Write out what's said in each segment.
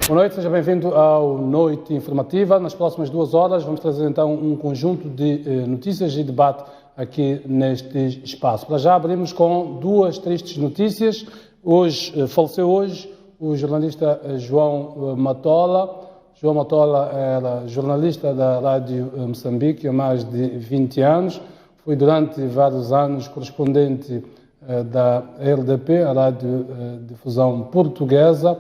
Boa noite, seja bem-vindo ao Noite Informativa. Nas próximas 2 horas vamos trazer então um conjunto de notícias e debate aqui neste espaço. Para já abrimos com 2 tristes notícias. Faleceu hoje o jornalista João Matola. João Matola era jornalista da Rádio Moçambique há mais de 20 anos. Foi durante vários anos correspondente da RDP, a Rádio Difusão Portuguesa.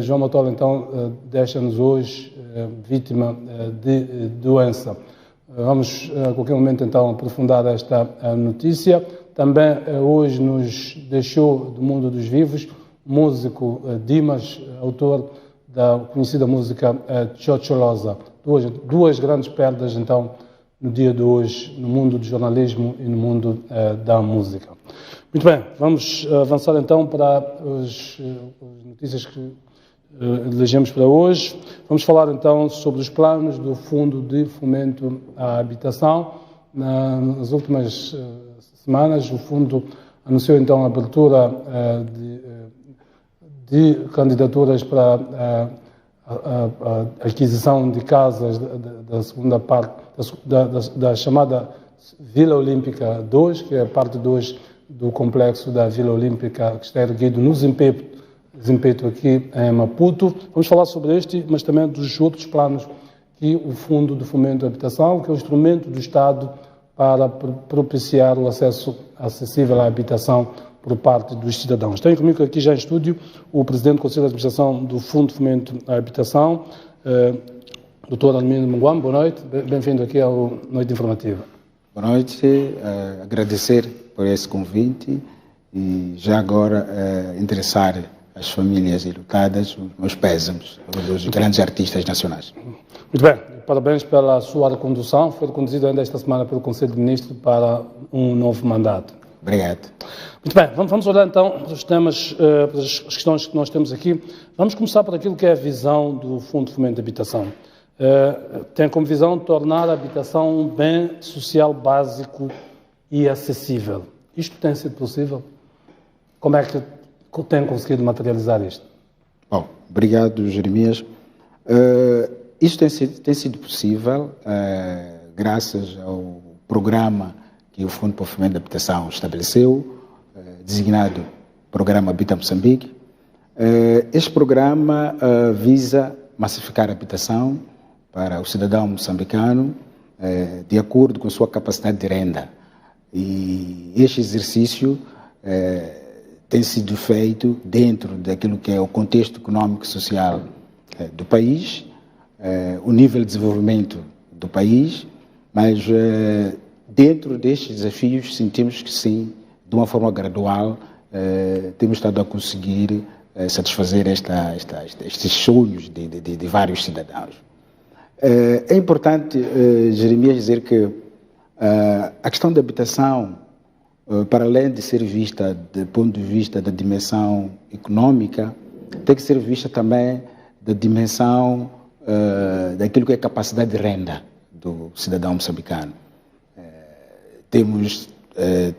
João Matola, então, deixa-nos hoje vítima de doença. Vamos, a qualquer momento, então, aprofundar esta notícia. Também, hoje, nos deixou do mundo dos vivos o músico Dimas, autor da conhecida música Chocholosa. Duas grandes perdas, então, no dia de hoje, no mundo do jornalismo e no mundo da música. Muito bem, vamos avançar então para as notícias que elegemos para hoje. Vamos falar então sobre os planos do Fundo de Fomento à Habitação. Nas últimas semanas, o Fundo anunciou então a abertura de candidaturas para a aquisição de casas da segunda parte, da chamada Vila Olímpica 2, que é a parte 2 do complexo da Vila Olímpica, que está erguido no Zimpeto aqui em Maputo. Vamos falar sobre este, mas também dos outros planos que o Fundo de Fomento à Habitação, que é o instrumento do Estado para propiciar o acesso acessível à habitação por parte dos cidadãos. Tenho comigo aqui já em estúdio o Presidente do Conselho de Administração do Fundo de Fomento à Habitação, Dr. Almino Munguam. Boa noite, bem-vindo aqui ao Noite Informativa. Boa noite, agradecer por esse convite e já agora interessar as famílias enlutadas, os meus pésames, dos grandes artistas nacionais. Muito bem, parabéns pela sua recondução. Foi reconduzido ainda esta semana pelo Conselho de Ministros para um novo mandato. Obrigado. Muito bem, vamos olhar então para os temas, para as questões que nós temos aqui. Vamos começar por aquilo que é a visão do Fundo de Fomento de Habitação. Tem como visão tornar a habitação um bem social básico e acessível. Isto tem sido possível? Como é que tem conseguido materializar isto? Bom, obrigado, Jeremias. Isto tem sido possível graças ao programa que o Fundo para o Fomento da Habitação estabeleceu, designado Programa Habita Moçambique. Este programa visa massificar a habitação para o cidadão moçambicano de acordo com a sua capacidade de renda. E este exercício tem sido feito dentro daquilo que é o contexto econômico e social do país, o nível de desenvolvimento do país, mas dentro destes desafios sentimos que sim, de uma forma gradual, temos estado a conseguir satisfazer estes sonhos de vários cidadãos. É importante, Jeremias, dizer que a questão da habitação, para além de ser vista do ponto de vista da dimensão econômica, tem que ser vista também da dimensão daquilo que é a capacidade de renda do cidadão moçambicano. Temos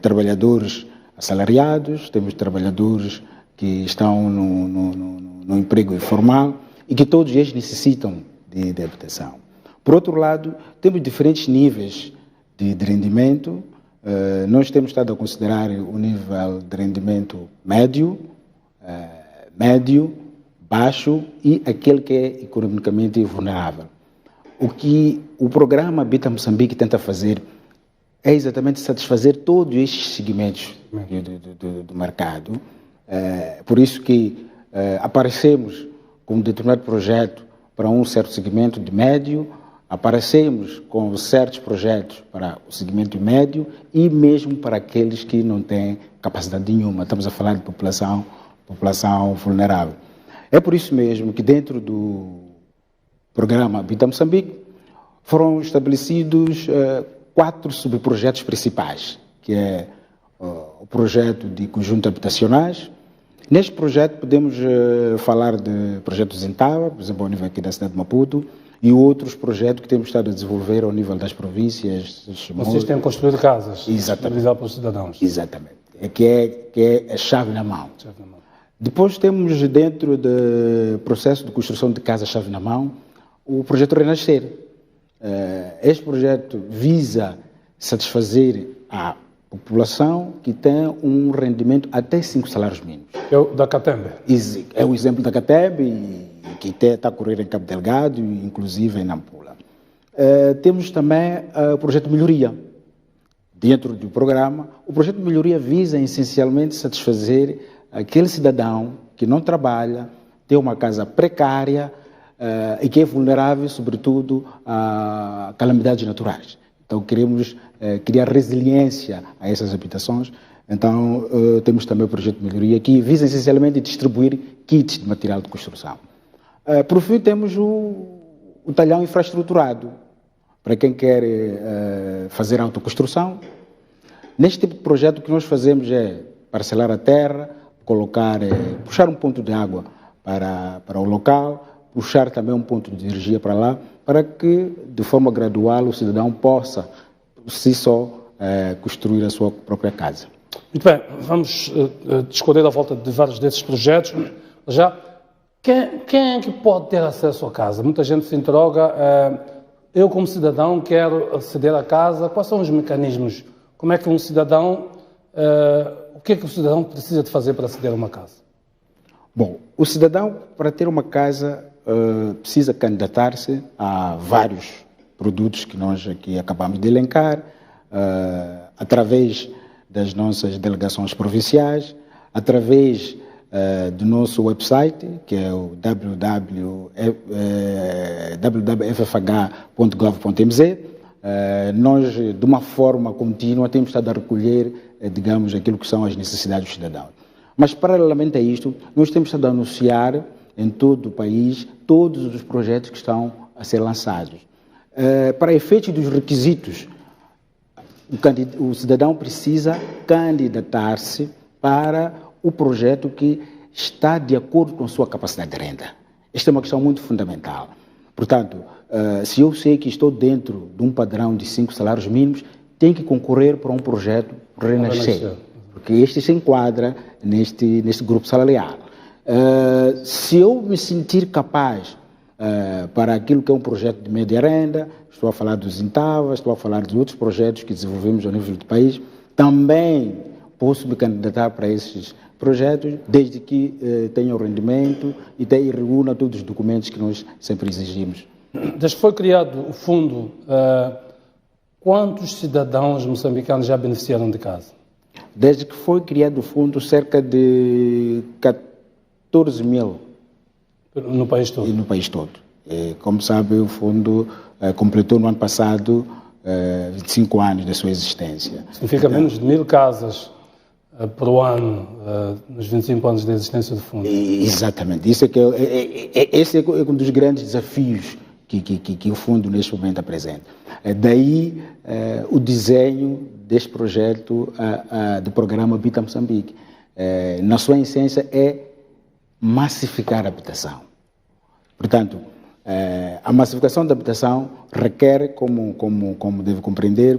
trabalhadores assalariados, temos trabalhadores que estão no emprego informal e que todos eles necessitam de habitação. Por outro lado, temos diferentes níveis de rendimento. Nós temos estado a considerar o nível de rendimento médio, baixo e aquele que é economicamente vulnerável. O que o programa Habita Moçambique tenta fazer é exatamente satisfazer todos estes segmentos do mercado. Por isso que aparecemos com um determinado projeto para um certo segmento de médio, aparecemos com certos projetos para o segmento médio e mesmo para aqueles que não têm capacidade nenhuma. Estamos a falar de população vulnerável. É por isso mesmo que dentro do programa Habita Moçambique foram estabelecidos 4 subprojetos principais, que é o projeto de conjuntos habitacionais. Neste projeto podemos falar de projetos em Tava, por exemplo, ao nível aqui da cidade de Maputo, e outros projetos que temos estado a desenvolver ao nível das províncias. Vocês têm construído casas. Exatamente. Para os cidadãos. Exatamente. Que é a chave na mão. Depois temos, dentro do processo de construção de casa-chave na mão, o projeto Renascer. Este projeto visa satisfazer a população que tem um rendimento até 5 salários mínimos. É o da Catembe? É o exemplo da Catembe, que está a correr em Cabo Delgado, inclusive em Nampula. Temos também o projeto Melhoria. Dentro do programa, o projeto Melhoria visa essencialmente satisfazer aquele cidadão que não trabalha, tem uma casa precária e que é vulnerável, sobretudo, a calamidades naturais. Então, queremos criar resiliência a essas habitações. Então, temos também o projeto Melhoria, que visa essencialmente distribuir kits de material de construção. Por fim, temos o talhão infraestruturado, para quem quer fazer autoconstrução. Neste tipo de projeto, o que nós fazemos é parcelar a terra, puxar um ponto de água para o local, puxar também um ponto de energia para lá, para que, de forma gradual, o cidadão possa, por si só, construir a sua própria casa. Muito bem, vamos discorrer à volta de vários desses projetos. Já, quem é que pode ter acesso à casa? Muita gente se interroga, eu como cidadão quero aceder à casa, quais são os mecanismos? Como é que um cidadão, o que é que o cidadão precisa de fazer para aceder a uma casa? Bom, o cidadão, para ter uma casa, precisa candidatar-se a vários produtos que nós aqui acabamos de elencar, através das nossas delegações provinciais, através do nosso website, que é o www.ffh.gov.mz. Nós, de uma forma contínua, temos estado a recolher, digamos, aquilo que são as necessidades dos cidadãos. Mas, paralelamente a isto, nós temos estado a anunciar em todo o país todos os projetos que estão a ser lançados. Para efeitos dos requisitos, o cidadão precisa candidatar-se para o projeto que está de acordo com a sua capacidade de renda. Esta é uma questão muito fundamental. Portanto, se eu sei que estou dentro de um padrão de 5 salários mínimos, tenho que concorrer para um projeto Renascer, porque este se enquadra neste grupo salarial. Se eu me sentir capaz para aquilo que é um projeto de média renda, estou a falar dos Intavas, estou a falar de outros projetos que desenvolvemos ao nível do país, também posso me candidatar para esses projetos, desde que tenha o rendimento e reúna todos os documentos que nós sempre exigimos. Desde que foi criado o fundo, quantos cidadãos moçambicanos já beneficiaram de casa? Desde que foi criado o fundo, cerca de 14 mil. No país todo? E no país todo. Como sabe, o fundo completou no ano passado 25 anos da sua existência. Significa menos de 1000 casas por ano, nos 25 anos de existência do fundo. Exatamente. Isso esse é um dos grandes desafios que o fundo neste momento apresenta. Daí o desenho deste projeto do programa Habita Moçambique. Na sua essência é massificar a habitação. Portanto, a massificação da habitação requer, como deve compreender,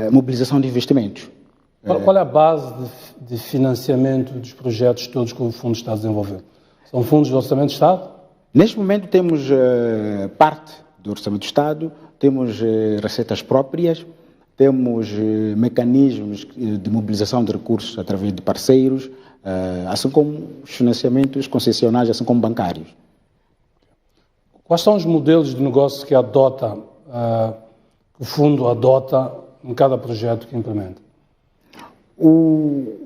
mobilização de investimentos. Qual é a base de financiamento dos projetos todos que o fundo está a desenvolver? São fundos do Orçamento do Estado? Neste momento temos parte do Orçamento do Estado, temos receitas próprias, temos mecanismos de mobilização de recursos através de parceiros, assim como os financiamentos concessionais, assim como bancários. Quais são os modelos de negócio que o fundo adota em cada projeto que implementa? Em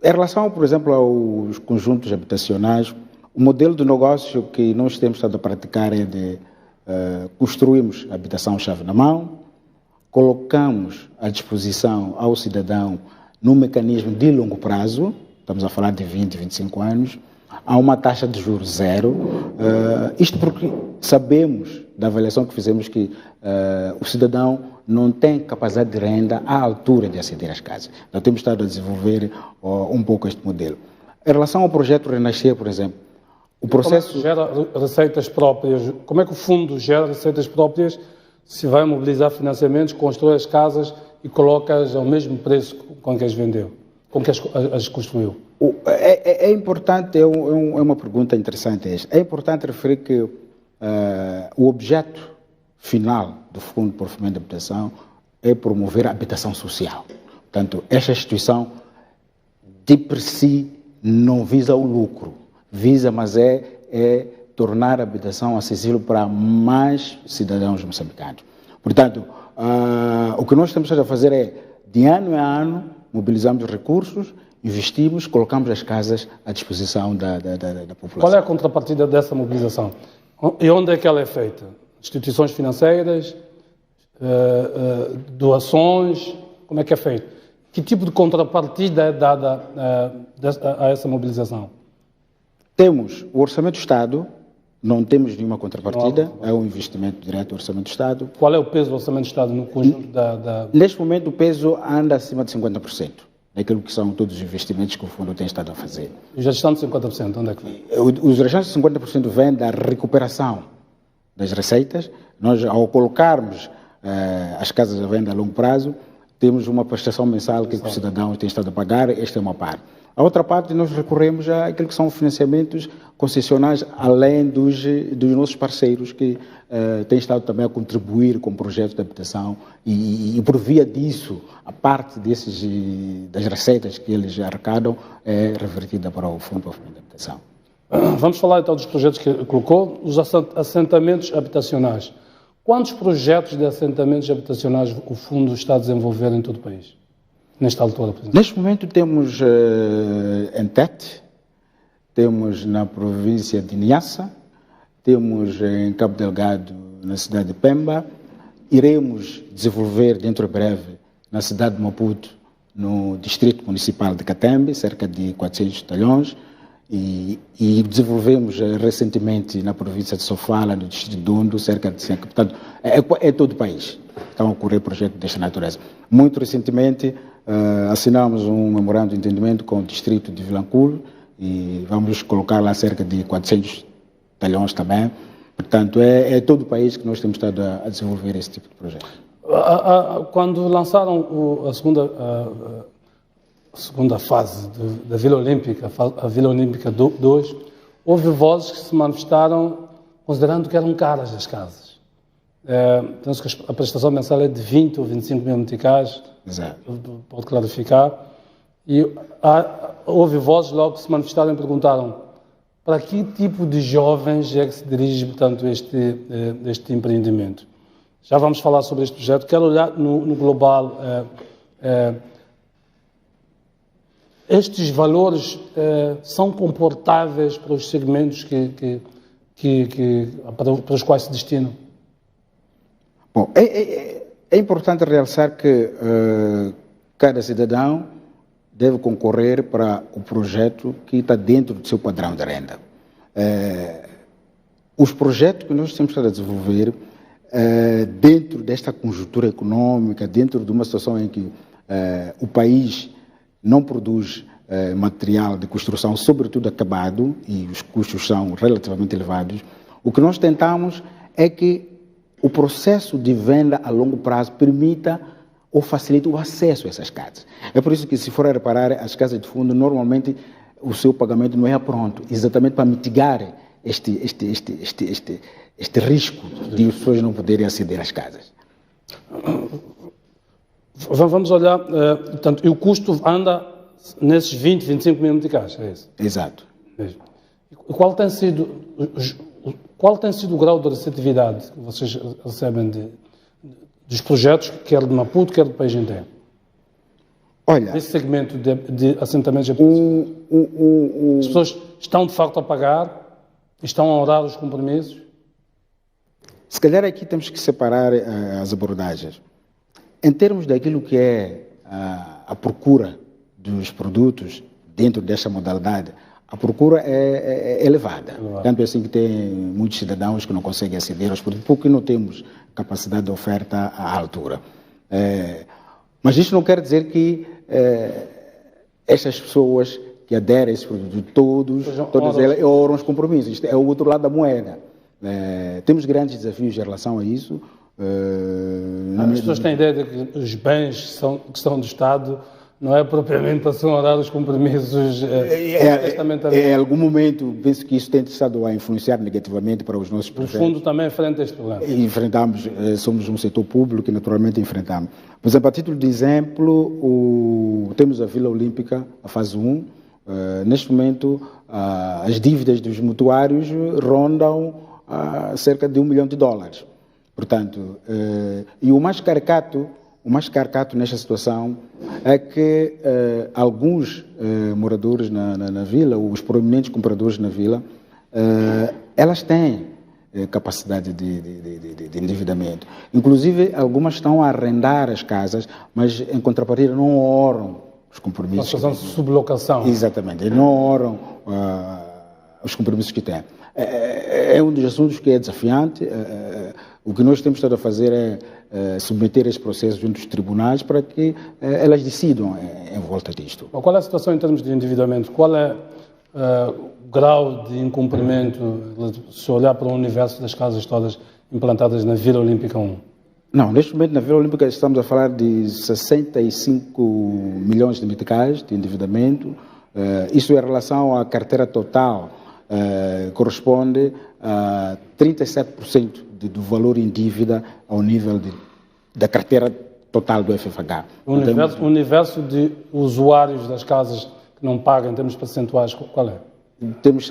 relação, por exemplo, aos conjuntos habitacionais, o modelo de negócio que nós temos estado a praticar é de construirmos a habitação-chave na mão, colocamos à disposição ao cidadão num mecanismo de longo prazo, estamos a falar de 20, 25 anos, a uma taxa de juros zero, isto porque sabemos, da avaliação que fizemos, que o cidadão não tem capacidade de renda à altura de aceder às casas. Então temos estado a desenvolver um pouco este modelo. Em relação ao projeto Renascer, por exemplo, o processo... Como é que gera receitas próprias? Como é que o fundo gera receitas próprias se vai mobilizar financiamentos, constrói as casas e coloca-as ao mesmo preço com que as vendeu, com que as construiu? É importante, é uma pergunta interessante esta. É importante referir que o objeto final do Fundo por Fomento da Habitação é promover a habitação social. Portanto, esta instituição, de por si, não visa o lucro, mas é tornar a habitação acessível para mais cidadãos moçambicanos. Portanto, o que nós estamos a fazer é, de ano a ano, mobilizamos recursos, investimos, colocamos as casas à disposição da população. Qual é a contrapartida dessa mobilização? E onde é que ela é feita? Instituições financeiras, doações, como é que é feito? Que tipo de contrapartida é dada a essa mobilização? Temos o Orçamento do Estado, não temos nenhuma contrapartida, é um investimento direto do Orçamento do Estado. Qual é o peso do Orçamento do Estado no conjunto Neste momento o peso anda acima de 50%, daquilo que são todos os investimentos que o Fundo tem estado a fazer. E já estão de 50%, onde é que vem? Os restantes 50% vêm da recuperação das receitas. Nós, ao colocarmos as casas à venda a longo prazo, temos uma prestação mensal que o cidadão tem estado a pagar, esta é uma parte. A outra parte, nós recorremos àquilo que são financiamentos concessionais, além dos nossos parceiros, que têm estado também a contribuir com projetos de habitação e por via disso, a parte das receitas que eles arrecadam é revertida para o Fundo de Habitação. Vamos falar então dos projetos que colocou, os assentamentos habitacionais. Quantos projetos de assentamentos habitacionais o Fundo está a desenvolver em todo o país? Nesta altura, por exemplo? Neste momento temos em Tete, temos na província de Niassa, temos em Cabo Delgado, na cidade de Pemba, iremos desenvolver dentro de breve na cidade de Maputo, no distrito municipal de Catembe, cerca de 400 talhões, e desenvolvemos recentemente na província de Sofala, no distrito de Dondo, cerca de 100. Portanto, é todo o país. Estão a ocorrer projetos desta natureza. Muito recentemente assinamos um memorando de entendimento com o distrito de Vilanculo e vamos colocar lá cerca de 400 talhões também. Portanto, é todo o país que nós temos estado a desenvolver esse tipo de projeto. Quando lançaram a segunda fase da Vila Olímpica, a Vila Olímpica 2, houve vozes que se manifestaram considerando que eram caras as casas. Penso que a prestação mensal é de 20 ou 25 mil meticais. Exato. Pode clarificar. E houve vozes logo que se manifestaram e perguntaram para que tipo de jovens é que se dirige, portanto, este empreendimento. Já vamos falar sobre este projeto. Quero olhar no global. Estes valores são comportáveis para os segmentos para os quais se destinam? Bom, é importante realçar que cada cidadão deve concorrer para o projeto que está dentro do seu padrão de renda. Os projetos que nós temos estado a desenvolver dentro desta conjuntura econômica, dentro de uma situação em que o país não produz material de construção, sobretudo acabado, e os custos são relativamente elevados, o que nós tentamos é que o processo de venda a longo prazo permita ou facilite o acesso a essas casas. É por isso que, se for a reparar, as casas de fundo, normalmente o seu pagamento não é pronto, exatamente para mitigar este risco de as pessoas não poderem aceder às casas. Vamos olhar, portanto, e o custo anda nesses 20, 25 mil meticais, é isso? Exato. Mesmo. E qual tem sido o grau de receptividade que vocês recebem dos projetos, quer de Maputo, quer do país inteiro? Olha, desse segmento de assentamentos habitacionais. As pessoas estão de facto a pagar, estão a honrar os compromissos? Se calhar aqui temos que separar as abordagens. Em termos daquilo que é a procura dos produtos dentro desta modalidade, a procura é elevada. Tanto assim que tem muitos cidadãos que não conseguem aceder aos produtos porque não temos capacidade de oferta à altura. Mas isto não quer dizer que estas pessoas que aderem a esses produtos, todas elas honram os compromissos. Isto é o outro lado da moeda. Temos grandes desafios em relação a isso. As pessoas têm ideia de que os bens que são do Estado não é propriamente para se honorar os compromissos testamentários. Em algum momento, penso que isso tem estado a influenciar negativamente para os nossos projetos. O fundo também enfrenta este problema. Enfrentamos, somos um setor público e naturalmente enfrentamos. Por exemplo, a título de exemplo, temos a Vila Olímpica, a fase 1. Neste momento, as dívidas dos mutuários rondam cerca de $1 milhão. Portanto, e o mais caricato nesta situação é que alguns moradores na vila, os proeminentes compradores na vila, elas têm capacidade de endividamento. Inclusive, algumas estão a arrendar as casas, mas em contrapartida não honram os compromissos. Uma situação de sublocação. Exatamente, eles não honram os compromissos que têm. É um dos assuntos que é desafiante. O que nós temos estado a fazer é submeter esse processo junto dos tribunais para que elas decidam em volta disto. Qual é a situação em termos de endividamento? Qual é o grau de incumprimento, se olhar para o universo das casas todas implantadas na Vila Olímpica 1? Não, neste momento na Vila Olímpica estamos a falar de 65 milhões de meticais de endividamento. Isso em relação à carteira total corresponde a 37% do valor em dívida ao nível da carteira total do FFH. O universo de usuários das casas que não pagam, em termos percentuais, qual é? Temos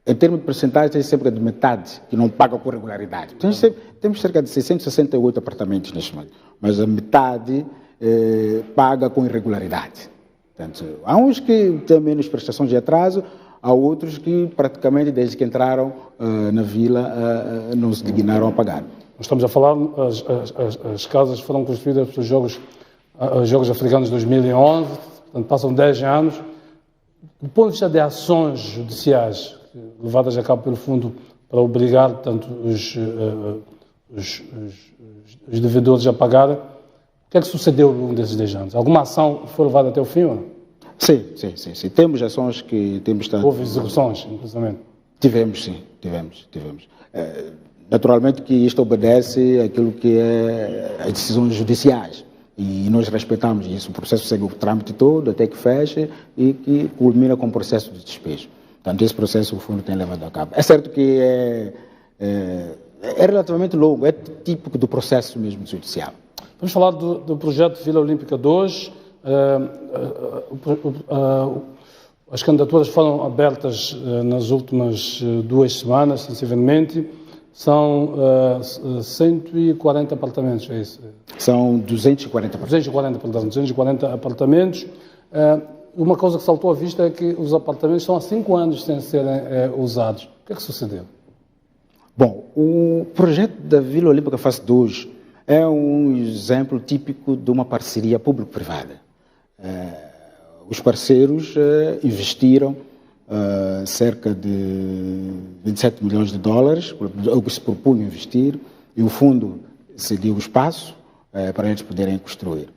em termos de percentagem, tem cerca de metade que não pagam com regularidade. Temos cerca de 668 apartamentos neste momento, mas a metade paga com irregularidade. Portanto, há uns que têm menos prestações de atraso, há outros que praticamente desde que entraram na vila não se dignaram a pagar. Nós estamos a falar, as casas foram construídas para os Jogos Africanos de 2011, portanto passam 10 anos. Do ponto de vista de ações judiciais levadas a cabo pelo fundo para obrigar, portanto, os devedores a pagar, o que é que sucedeu ao longo desses 10 anos? Alguma ação foi levada até o fim ou não? Sim. Temos ações que temos estado... Houve execuções, inclusive? Tivemos. Naturalmente que isto obedece àquilo que é as decisões judiciais. E nós respeitamos isso. O processo segue o trâmite todo até que feche e que culmina com o processo de despejo. Portanto, esse processo o fundo tem levado a cabo. É certo que é relativamente longo, é típico do processo mesmo judicial. Vamos falar do projeto Vila Olímpica 2. As candidaturas foram abertas nas últimas 2 semanas, sensivelmente. São 140 apartamentos, é isso? São 240 apartamentos. 240 apartamentos. Uma coisa que saltou à vista é que os apartamentos estão há 5 anos sem serem usados. O que é que sucedeu? Bom, o projeto da Vila Olímpica Fase 2 é um exemplo típico de uma parceria público-privada. Os parceiros investiram cerca de $27 milhões, o que se propunha investir, e o fundo cedeu o espaço para eles poderem construir.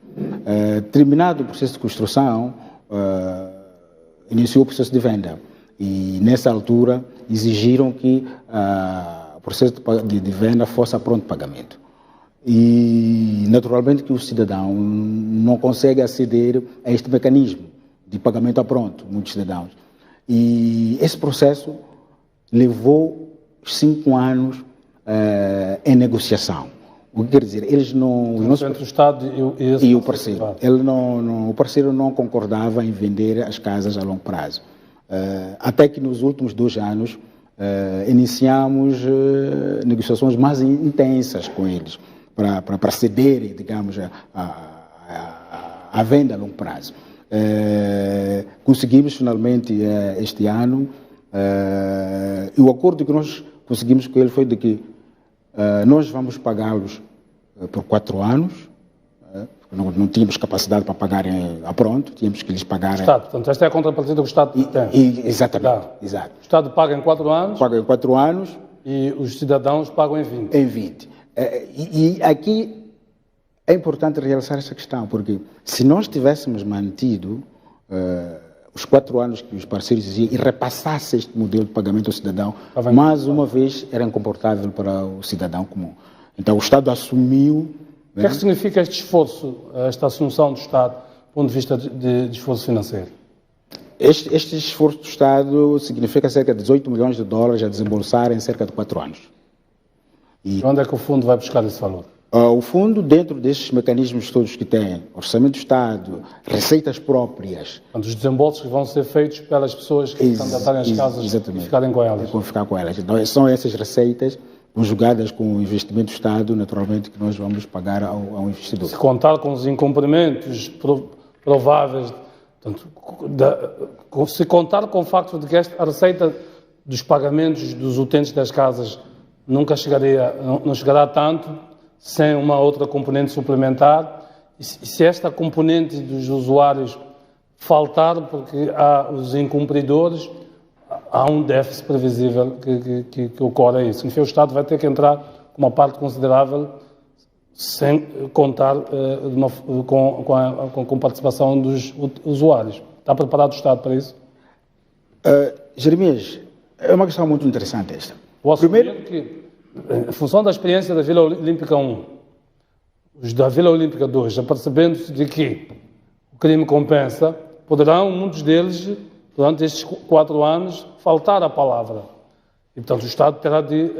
Terminado o processo de construção, iniciou o processo de venda, e nessa altura exigiram que o processo de venda fosse a pronto pagamento. E naturalmente que o cidadão não consegue aceder a este mecanismo de pagamento a pronto, muitos cidadãos. E esse processo levou 5 anos em negociação. O que quer dizer, eles não... Entre o Estado e o parceiro. O parceiro não concordava em vender as casas a longo prazo. Até que nos últimos 2 anos iniciamos negociações mais intensas com eles, para cederem, digamos, a venda a longo prazo. Conseguimos finalmente este ano, e o acordo que nós conseguimos com ele foi de que nós vamos pagá-los por 4 anos, não tínhamos capacidade para pagarem a pronto, tínhamos que lhes pagar... O Estado, portanto, esta é a contrapartida que o Estado tem. Exatamente, exato. O Estado paga em 4 anos... Paga em 4 anos... E os cidadãos pagam em 20. Em 20. E aqui é importante realçar essa questão, porque se nós tivéssemos mantido os 4 anos que os parceiros diziam e repassasse este modelo de pagamento ao cidadão, mais uma vez era incomportável para o cidadão comum. Então o Estado assumiu... O que é que significa este esforço, esta assunção do Estado ponto de vista de esforço financeiro? Este esforço do Estado significa cerca de 18 milhões de dólares a desembolsar em cerca de 4 anos. E onde é que o fundo vai buscar esse valor? O fundo, dentro destes mecanismos todos que tem, orçamento do Estado, receitas próprias. Portanto, os desembolsos que vão ser feitos pelas pessoas que candidatarem às casas e ficarem com elas. Vão ficar com elas. Então, são essas receitas, conjugadas com o investimento do Estado, naturalmente, que nós vamos pagar ao investidor. Se contar com os incumprimentos prováveis, portanto, se contar com o facto de que a receita dos pagamentos dos utentes das casas nunca não chegará tanto, sem uma outra componente suplementar, e se esta componente dos usuários faltar porque há os incumpridores, há um déficit previsível que ocorre a isso. Significa que o Estado vai ter que entrar com uma parte considerável sem contar com a participação dos usuários. Está preparado o Estado para isso? Jeremias, é uma questão muito interessante esta. Primeiro que, em função da experiência da Vila Olímpica 1, os da Vila Olímpica 2, apercebendo-se de que o crime compensa, poderão, muitos deles, durante estes 4 anos, faltar a palavra. E, portanto, o Estado terá de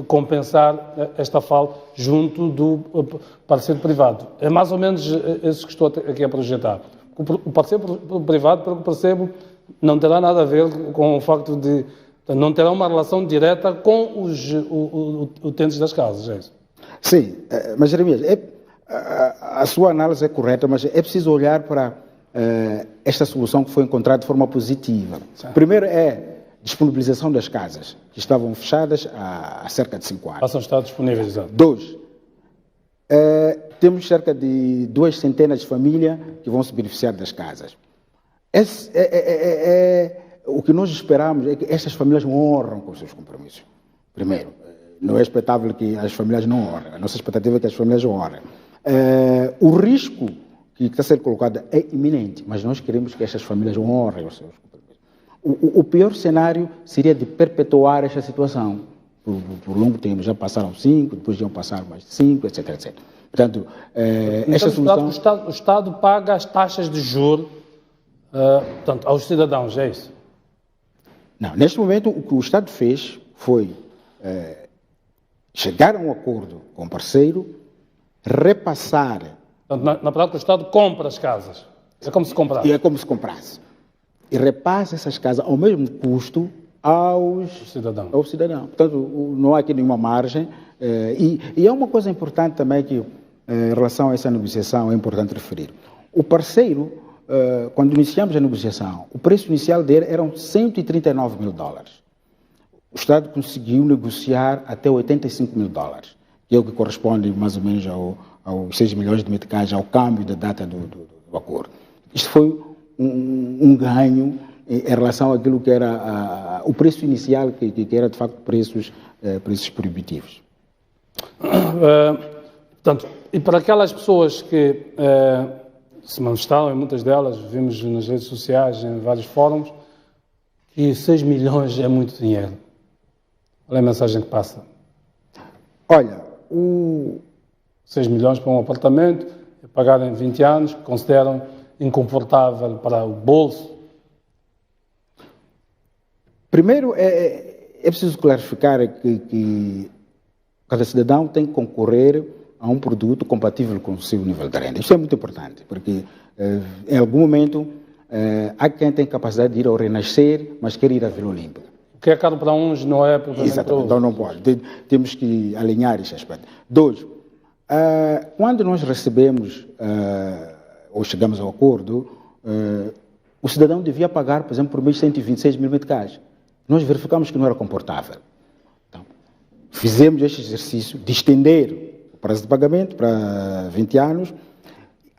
compensar esta falta junto do parceiro privado. É mais ou menos isso que estou aqui a projetar. O parceiro privado, pelo que percebo, não terá nada a ver com o facto de... Não terá uma relação direta com os utentes das casas, é isso? Sim, mas Jeremias, a sua análise é correta, mas é preciso olhar para esta solução que foi encontrada de forma positiva. Certo. Primeiro é disponibilização das casas, que estavam fechadas há cerca de 5 anos. Passam a estar disponíveis, exato. 2. Temos cerca de 2 centenas de famílias que vão se beneficiar das casas. O que nós esperamos é que estas famílias honram com os seus compromissos. Primeiro, não é expectável que as famílias não honrem. A nossa expectativa é que as famílias honrem. O risco que está sendo colocado é iminente, mas nós queremos que estas famílias honrem os seus compromissos. O pior cenário seria de perpetuar esta situação por longo tempo. Já passaram 5, depois iam passar mais 5, etc, etc. Portanto, esta solução... O Estado paga as taxas de juros portanto, aos cidadãos, é isso? Não, neste momento o que o Estado fez foi chegar a um acordo com o parceiro, repassar... Portanto, na prática o Estado compra as casas. É como se comprasse. E é como se comprasse. E repassa essas casas ao mesmo custo ao cidadão. Portanto, não há aqui nenhuma margem. E é uma coisa importante também que, em relação a essa negociação, é importante referir. O parceiro, quando iniciamos a negociação, o preço inicial dele eram 139 mil dólares. O Estado conseguiu negociar até 85 mil dólares, que é o que corresponde mais ou menos aos 6 milhões de meticais, ao câmbio da data do acordo. Isto foi um ganho em relação àquilo que era o preço inicial, que era de facto preços proibitivos. Portanto, e para aquelas pessoas que se manifestaram, e muitas delas vimos nas redes sociais, em vários fóruns, que 6 milhões é muito dinheiro. Qual é a mensagem que passa? Olha, 6 milhões para um apartamento, pagar em 20 anos, consideram incomportável para o bolso? Primeiro, é preciso clarificar que cada cidadão tem que concorrer a um produto compatível com o seu nível de renda. Isso é muito importante, porque em algum momento há quem tem capacidade de ir ao Renascer, mas quer ir à Vila Olímpica. O que é caro para uns não é para outros. Exatamente, então não pode. Temos que alinhar esse aspecto. 2, quando nós recebemos ou chegamos ao acordo, o cidadão devia pagar, por exemplo, por mês 126 mil meticais. Nós verificamos que não era comportável. Então, fizemos este exercício de estender o prazo de pagamento para 20 anos,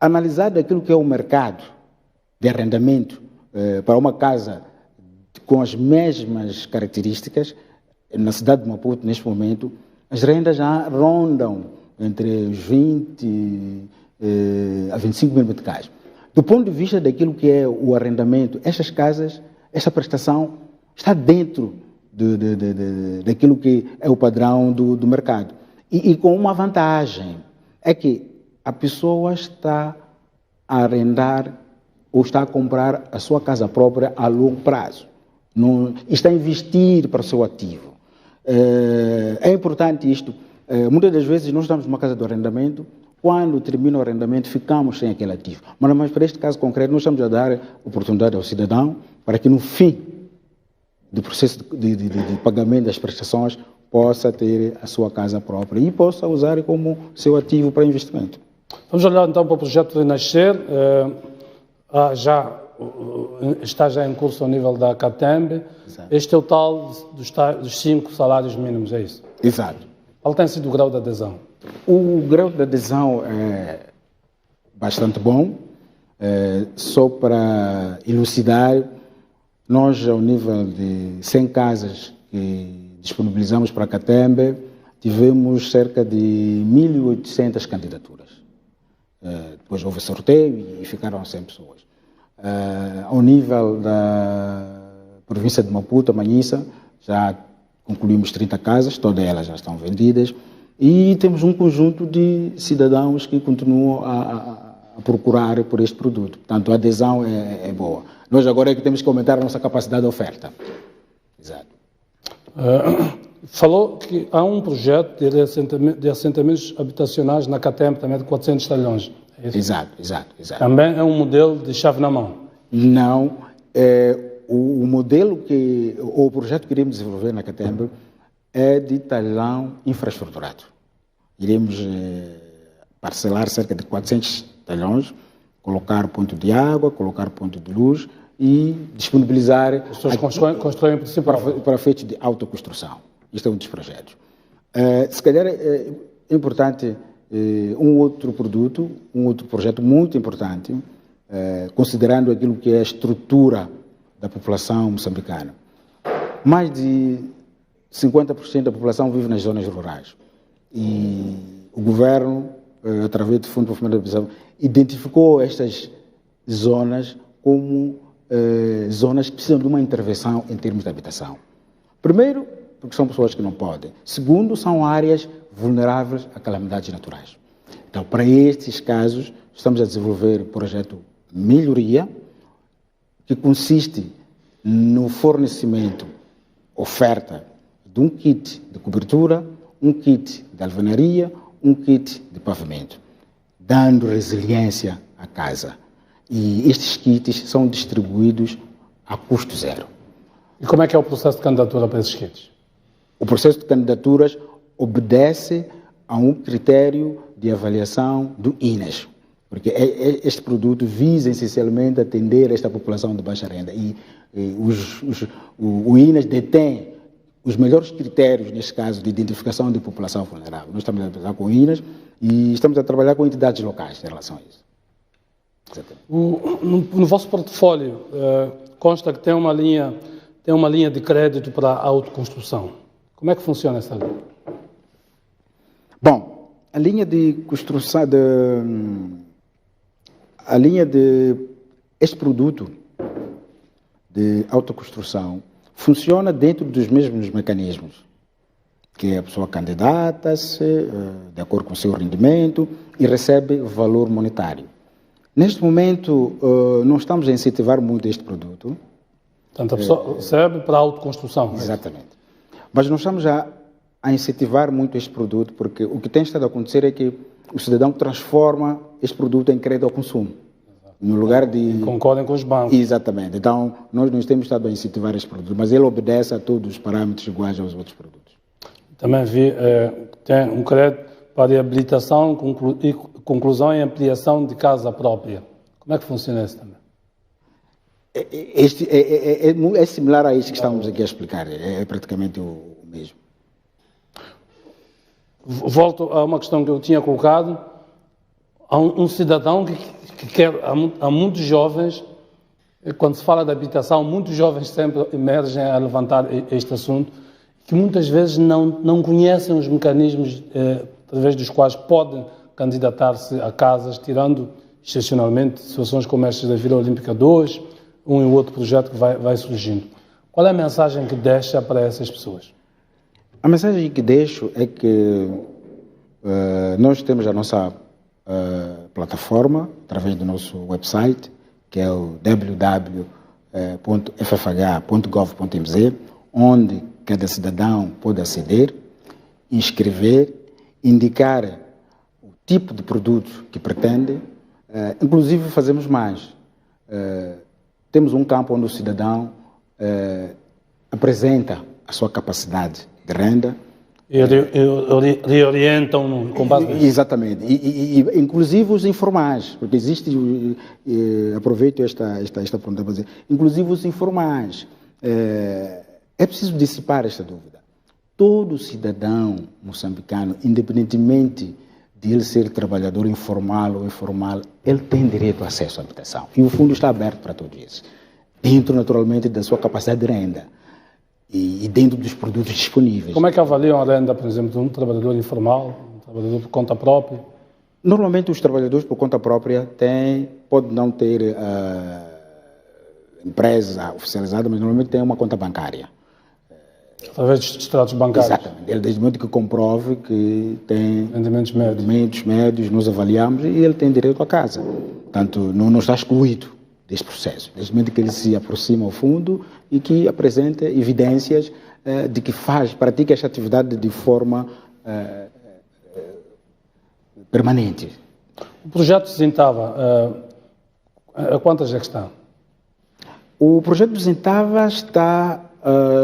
analisado aquilo que é o mercado de arrendamento para uma casa com as mesmas características. Na cidade de Maputo, neste momento, as rendas já rondam entre os 20 a 25 mil meticais. Do ponto de vista daquilo que é o arrendamento, estas casas, esta prestação está dentro daquilo que é o padrão do mercado. E com uma vantagem, é que a pessoa está a arrendar ou está a comprar a sua casa própria a longo prazo. Não, está a investir para o seu ativo. É importante isto. Muitas das vezes nós estamos numa casa de arrendamento, quando termina o arrendamento ficamos sem aquele ativo. Mas para este caso concreto nós estamos a dar oportunidade ao cidadão para que no fim do processo de pagamento das prestações possa ter a sua casa própria e possa usar como seu ativo para investimento. Vamos olhar então para o projeto Renascer. Está já em curso ao nível da CATEMB. Exato. Este é o tal dos 5 salários mínimos, é isso? Exato. Qual tem sido o grau de adesão? O grau de adesão é bastante bom. Só para elucidar, nós, ao nível de 100 casas que disponibilizamos para a CATEMB, tivemos cerca de 1.800 candidaturas. Depois houve sorteio e ficaram 100 pessoas. Ao nível da província de Maputo, Manhissa, já concluímos 30 casas, todas elas já estão vendidas, e temos um conjunto de cidadãos que continuam a procurar por este produto. Portanto, a adesão é boa. Nós agora é que temos que aumentar a nossa capacidade de oferta. Exato. Falou que há um projeto de assentamentos habitacionais na CATEMB também de 400 talhões. É isso? Exato. Também é um modelo de chave na mão? Não. O modelo o projeto que iremos desenvolver na CATEMB é de talhão infraestruturado. Iremos parcelar cerca de 400 talhões, colocar ponto de água, colocar ponto de luz e disponibilizar... As pessoas constroem para efeitos de autoconstrução. Este é um dos projetos. Se calhar é importante um outro projeto muito importante, considerando aquilo que é a estrutura da população moçambicana. Mais de 50% da população vive nas zonas rurais. E o governo, através do Fundo de Fomento da Habitação, identificou estas zonas como zonas que precisam de uma intervenção em termos de habitação. Primeiro, porque são pessoas que não podem. Segundo, são áreas vulneráveis a calamidades naturais. Então, para estes casos, estamos a desenvolver o projeto Melhoria, que consiste no fornecimento, oferta de um kit de cobertura, um kit de alvenaria, um kit de pavimento, dando resiliência à casa. E estes kits são distribuídos a custo zero. E como é que é o processo de candidatura para esses kits? O processo de candidaturas obedece a um critério de avaliação do INES, porque este produto visa essencialmente atender esta população de baixa renda e o INES detém os melhores critérios, neste caso, de identificação de população vulnerável. Nós estamos a trabalhar com o INES e estamos a trabalhar com entidades locais em relação a isso. No vosso portfólio consta que tem uma linha de crédito para a autoconstrução. Como é que funciona essa linha? Bom, a linha de construção, este produto de autoconstrução funciona dentro dos mesmos mecanismos, que a pessoa candidata-se de acordo com o seu rendimento e recebe valor monetário. Neste momento, não estamos a incentivar muito este produto. Portanto, a pessoa recebe para a autoconstrução. Exatamente. Mas nós estamos a incentivar muito este produto, porque o que tem estado a acontecer é que o cidadão transforma este produto em crédito ao consumo. Exato. No lugar de... Concordem com os bancos. Exatamente. Então, nós não temos estado a incentivar este produto, mas ele obedece a todos os parâmetros iguais aos outros produtos. Também vi tem um crédito para reabilitação e conclusão e ampliação de casa própria. Como é que funciona isso também? É similar a isso que estamos aqui a explicar, é praticamente o mesmo. Volto a uma questão que eu tinha colocado. Há um cidadão que quer, há muitos jovens, quando se fala de habitação, muitos jovens sempre emergem a levantar este assunto, que muitas vezes não conhecem os mecanismos através dos quais podem candidatar-se a casas, tirando excepcionalmente situações como estas da Vila Olímpica 2, um e outro projeto que vai surgindo. Qual é a mensagem que deixa para essas pessoas? A mensagem que deixo é que nós temos a nossa plataforma, através do nosso website, que é o www.ffh.gov.mz, onde cada cidadão pode aceder, inscrever, indicar o tipo de produto que pretende. Inclusive, fazemos mais. Temos um campo onde o cidadão apresenta a sua capacidade de renda. E reorientam com base nisso. Exatamente. E inclusive os informais, porque existe, aproveito esta pergunta para dizer, inclusive os informais. É preciso dissipar esta dúvida. Todo cidadão moçambicano, independentemente de ele ser trabalhador informal ou informal, ele tem direito ao acesso à habitação. E o fundo está aberto para todos esses, dentro, naturalmente, da sua capacidade de renda e dentro dos produtos disponíveis. Como é que avaliam a renda, por exemplo, de um trabalhador informal, um trabalhador por conta própria? Normalmente, os trabalhadores por conta própria podem não ter empresa oficializada, mas normalmente têm uma conta bancária. Através dos extratos bancários? Exatamente. Ele, desde o momento que comprove que tem rendimentos médios, nós avaliamos e ele tem direito à casa. Portanto, não está excluído deste processo. Desde o momento que ele se aproxima ao fundo e que apresenta evidências de que pratica esta atividade de forma permanente. O projeto Zintava, a quantas é que está? O projeto do Zintava está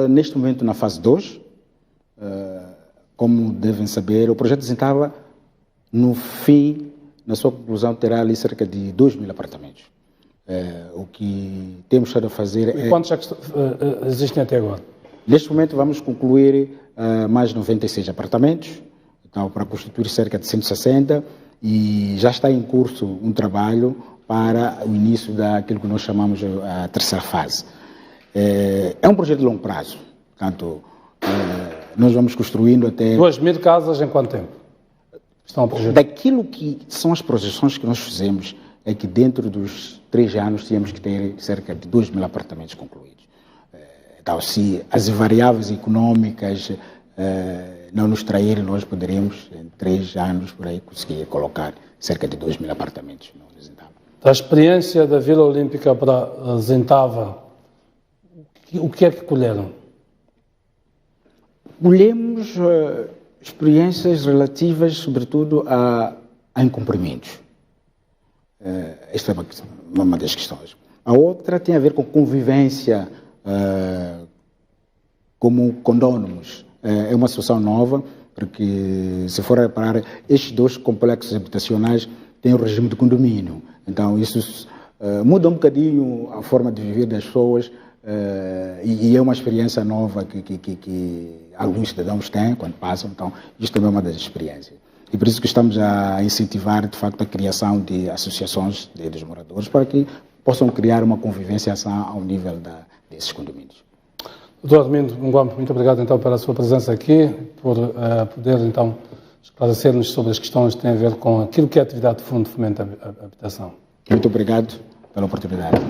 neste momento na fase 2. Como devem saber, o projeto Zintava, no fim, na sua conclusão, terá ali cerca de 2.000 apartamentos. O que temos estado a fazer E quantos é que existem até agora? Neste momento vamos concluir mais 96 apartamentos, então, para constituir cerca de 160, e já está em curso um trabalho para o início daquilo que nós chamamos a terceira fase. É um projeto de longo prazo, portanto, nós vamos construindo até... 2.000 casas em quanto tempo? Estão a projetar? Daquilo que são as projeções que nós fizemos, é que dentro dos 3 anos tínhamos que ter cerca de 2.000 apartamentos concluídos. Então, se as variáveis econômicas não nos traírem, nós poderíamos, em 3 anos, por aí, conseguir colocar cerca de 2.000 apartamentos no Zintava. Da experiência da Vila Olímpica para Zintava, o que é que colheram? Colhemos experiências relativas, sobretudo, a incumprimentos. Esta é uma das questões. A outra tem a ver com convivência como condôminos. É uma situação nova, porque, se for reparar, estes 2 complexos habitacionais têm o regime de condomínio. Então, isso muda um bocadinho a forma de viver das pessoas e é uma experiência nova que alguns cidadãos têm quando passam. Então, isto também é uma das experiências. E por isso que estamos a incentivar, de facto, a criação de associações dos moradores para que possam criar uma convivência ao nível desses condomínios. Doutor Armindo Mungwambo, muito obrigado então pela sua presença aqui, por poder então esclarecer-nos sobre as questões que têm a ver com aquilo que é a atividade do Fundo de Fomento à Habitação. Muito obrigado pela oportunidade.